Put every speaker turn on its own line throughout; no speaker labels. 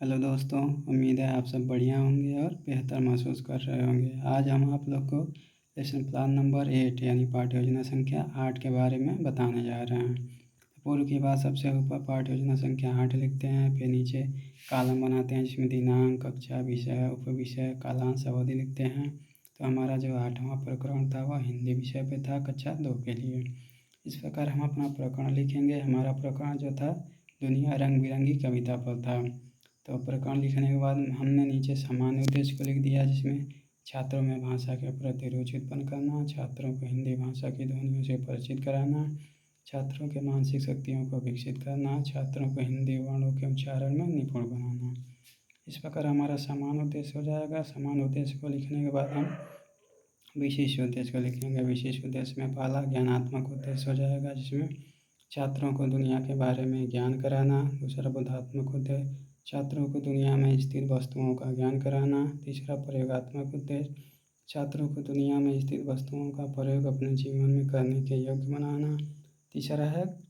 Hello दोस्तों, उम्मीद है आप सब बढ़िया होंगे और बेहतर महसूस कर रहे होंगे। आज हम आप लोग को लेसन प्लान नंबर 8 यानी पाठ्य योजना संख्या 8 के बारे में बताने जा रहे हैं। पूर्व की बात सबसे ऊपर पाठ्य योजना संख्या 8 लिखते हैं, फिर नीचे कॉलम बनाते हैं जिसमें दिनांक, कक्षा, विषय, उपविषय, कालांश, अवधि लिखते हैं। तो हमारा जो 8वां प्रकरण था वह हिंदी विषय पे था, कक्षा 2 के लिए। इस प्रकार हम अपना प्रकरण लिखेंगे। हमारा प्रकरण जो था दुनिया रंग बिरंगी कविता पर था। तो प्रकरण लिखने के बाद हमने नीचे सामान्य उद्देश्य को लिख दिया, जिसमें छात्रों में भाषा के प्रति रुचि उत्पन्न करना, छात्रों को हिंदी भाषा की ध्वनियों से परिचित कराना, छात्रों के मानसिक शक्तियों को विकसित करना, छात्रों को हिंदी वर्णों के उच्चारण में निपुण बनाना। इस प्रकार हमारा सामान्य उद्देश्य हो जाएगा। सामान्य उद्देश्य को लिखने के बाद हम विशेष उद्देश्य को लिखेंगे। विशेष उद्देश्य में पहला ज्ञानात्मक उद्देश्य हो जाएगा, जिसमें छात्रों को दुनिया के बारे में ज्ञान कराना। दूसरा बोधात्मक उद्देश्य, छात्रों को दुनिया में स्थित वस्तुओं का ज्ञान कराना। तीसरा प्रयोगात्मक उद्देश्य, छात्रों को दुनिया में स्थित वस्तुओं का प्रयोग अपने जीवन में करने के योग्य बनाना।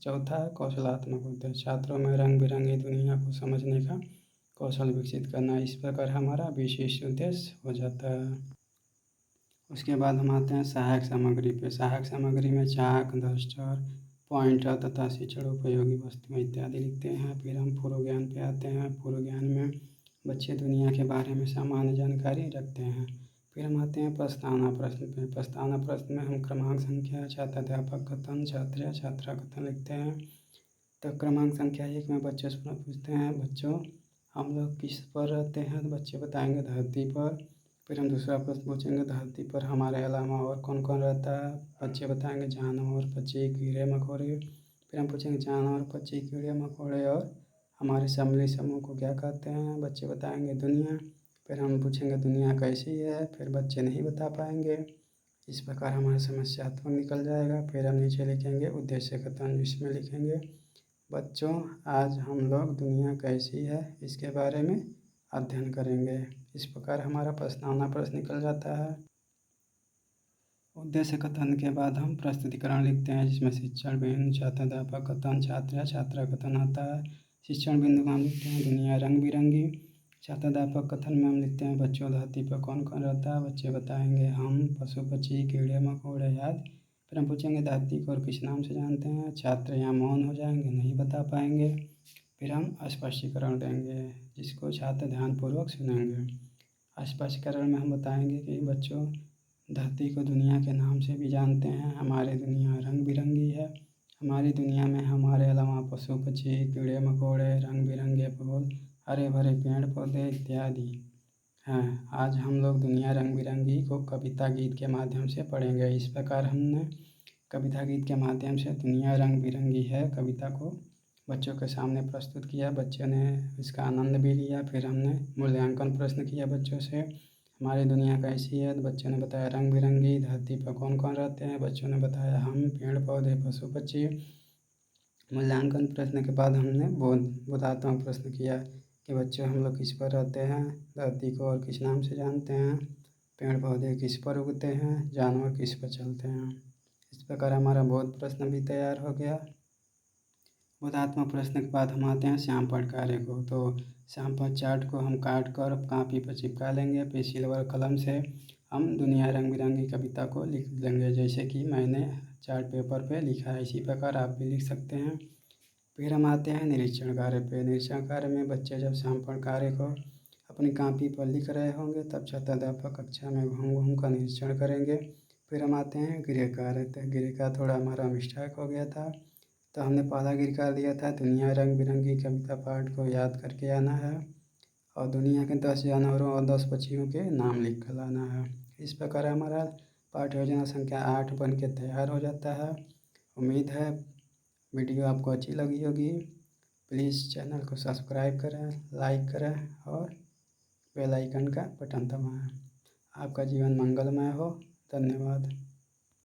चौथा है कौशलात्मक उद्देश्य, छात्रों में रंग बिरंगी दुनिया को समझने का कौशल विकसित करना। इस प्रकार हमारा विशेष उद्देश्य हो जाता है। उसके बाद हम आते हैं सहायक सामग्री पे। सहायक सामग्री में चाक, डस्टर, पॉइंटर तथा शिक्षण उपयोगी वस्तुएं इत्यादि लिखते हैं। फिर हम पूर्व ज्ञान पे आते हैं। पूर्व ज्ञान में बच्चे दुनिया के बारे में सामान्य जानकारी रखते हैं। फिर हम आते हैं प्रस्तावना प्रश्न पे। प्रस्तावना प्रश्न में हम क्रमांक, संख्या, छात्राध्यापक कथन, छात्र या छात्रा कथन लिखते हैं। तो क्रमांक संख्या 1 में बच्चे से पूछते हैं, बच्चों हम लोग किस पर रहते हैं? तो बच्चे बताएंगे धरती पर। फिर हम दूसरा प्रश्न पूछेंगे, धरती पर हमारे अलावा और कौन कौन रहता है? बच्चे बताएंगे जानवर, पक्षी, कीड़े मकोड़े। फिर हम पूछेंगे जानवर, पक्षी, कीड़े मकोड़े और हमारे सम्मिलित समूह को क्या कहते हैं? बच्चे बताएंगे दुनिया। फिर हम पूछेंगे दुनिया कैसी है? फिर बच्चे नहीं बता पाएंगे। इस प्रकार हमारा समस्यात्मक निकल जाएगा। फिर हम नीचे लिखेंगे उद्देश्य कथन, जिसमें लिखेंगे बच्चों आज हम लोग दुनिया कैसी है इसके बारे में अध्ययन करेंगे। इस प्रकार हमारा प्रस्तावना प्रश्न निकल जाता है। उद्देश्य कथन के बाद हम प्रस्तुतिकरण लिखते हैं, जिसमें शिक्षण बिंदु, छात्राध्यापक कथन, छात्र या छात्रा कथन आता है। शिक्षण बिंदु में हम लिखते हैं दुनिया रंग बिरंगी। छात्राध्यापक कथन में हम लिखते हैं बच्चों धरती पर कौन कौन रहता है? बच्चे बताएंगे हम, पशु पक्षी, कीड़े मकोड़े आदि। फिर हम पूछेंगे धरती को और किस नाम से जानते हैं? छात्र यहाँ मौन हो जाएंगे, नहीं बता पाएंगे। फिर हम स्पष्टीकरण देंगे, जिसको छात्र ध्यानपूर्वक सुनेंगे। स्पष्टीकरण में हम बताएंगे कि बच्चों धरती को दुनिया के नाम से भी जानते हैं। हमारी दुनिया रंग बिरंगी है। हमारी दुनिया में हमारे अलावा पशु पक्षी, कीड़े मकोड़े, रंग बिरंगे फूल, हरे भरे पेड़ पौधे इत्यादि हैं। आज हम लोग दुनिया रंग बिरंगी को कविता गीत के माध्यम से पढ़ेंगे। इस प्रकार हमने कविता गीत के माध्यम से दुनिया रंग बिरंगी है कविता को बच्चों के सामने प्रस्तुत किया। बच्चों ने इसका आनंद भी लिया। फिर हमने मूल्यांकन प्रश्न किया बच्चों से, हमारी दुनिया कैसी है? तो बच्चों ने बताया रंग बिरंगी। धरती पर कौन कौन रहते हैं? बच्चों ने बताया हम, पेड़ पौधे, पशु पक्षी। मूल्यांकन प्रश्न के बाद हमने बोधात्मक प्रश्न किया कि बच्चों हम लोग किस पर रहते हैं? धरती को और किस नाम से जानते हैं? पेड़ पौधे किस पर उगते हैं? जानवर किस पर चलते हैं? इस प्रकार हमारा बोध प्रश्न भी तैयार हो गया। बोधात्मक प्रश्न के बाद हम आते हैं श्यामपठ कार्य को। तो श्यामपठ चार्ट को हम काट कर कापी पर चिपका लेंगे। फिर सिल्वर कलम से हम दुनिया रंग बिरंगी कविता को लिख लेंगे, जैसे कि मैंने चार्ट पेपर पे लिखा है। इसी प्रकार आप भी लिख सकते हैं। फिर हम आते हैं निरीक्षण कार्य पे। निरीक्षण कार्य में बच्चे जब श्यामपठ कार्य को अपनी कापी पर लिख रहे होंगे, तब छात्राध्यापक कक्षा में घूम घूम कर निरीक्षण करेंगे। फिर हम आते हैं गृह कार्य। तो गृह का थोड़ा हमारा मिस्टेक हो गया था, तो हमने पहला गृह कार्य दिया था दुनिया रंग बिरंगी कविता पाठ को याद करके आना है और दुनिया के 10 जानवरों और 10 पक्षियों के नाम लिख कर लाना है। इस प्रकार हमारा पाठ्य योजना संख्या 8 बन के तैयार हो जाता है। उम्मीद है वीडियो आपको अच्छी लगी होगी। प्लीज़ चैनल को सब्सक्राइब करें, लाइक करें और बेल आइकन का बटन दबाएं। आपका जीवन मंगलमय हो। धन्यवाद।